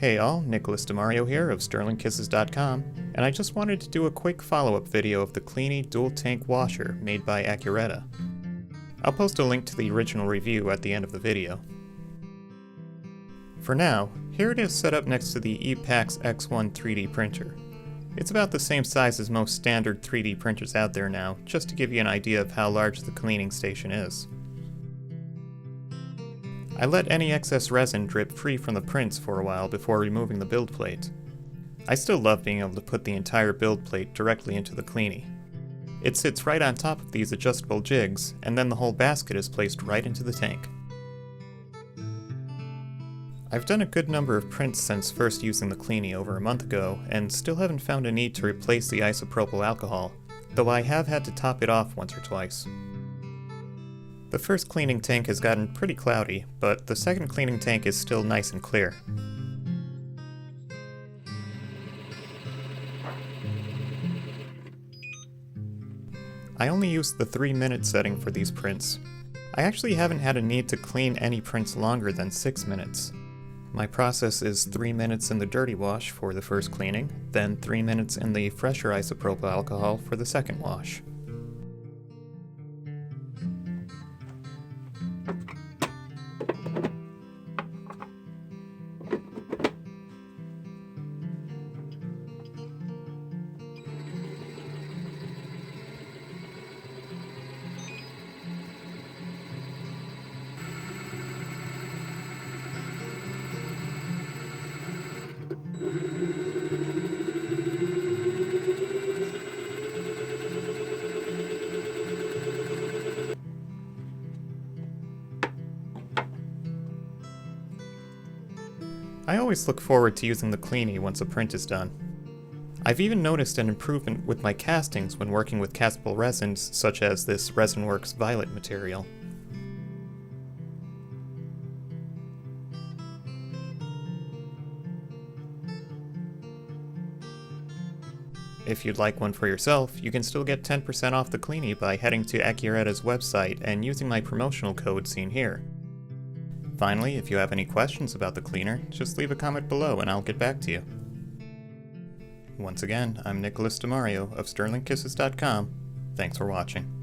Hey all, Nicholas DeMario here of SterlingKisses.com, and I just wanted to do a quick follow-up video of the Cleani dual tank washer made by Ackuretta. I'll post a link to the original review at the end of the video. For now, here it is set up next to the ePax X1 3D printer. It's about the same size as most standard 3D printers out there now, just to give you an idea of how large the cleaning station is. I let any excess resin drip free from the prints for a while before removing the build plate. I still love being able to put the entire build plate directly into the Cleani. It sits right on top of these adjustable jigs, and then the whole basket is placed right into the tank. I've done a good number of prints since first using the Cleani over a month ago, and still haven't found a need to replace the isopropyl alcohol, though I have had to top it off once or twice. The first cleaning tank has gotten pretty cloudy, but the second cleaning tank is still nice and clear. I only used the 3-minute setting for these prints. I actually haven't had a need to clean any prints longer than 6 minutes. My process is 3 minutes in the dirty wash for the first cleaning, then 3 minutes in the fresher isopropyl alcohol for the second wash. I always look forward to using the Cleani once a print is done. I've even noticed an improvement with my castings when working with castable resins such as this ResinWorks Violet material. If you'd like one for yourself, you can still get 10% off the Cleani by heading to Accuretta's website and using my promotional code seen here. Finally, if you have any questions about the cleaner, just leave a comment below and I'll get back to you. Once again, I'm Nicholas DeMario of SterlingKisses.com. Thanks for watching.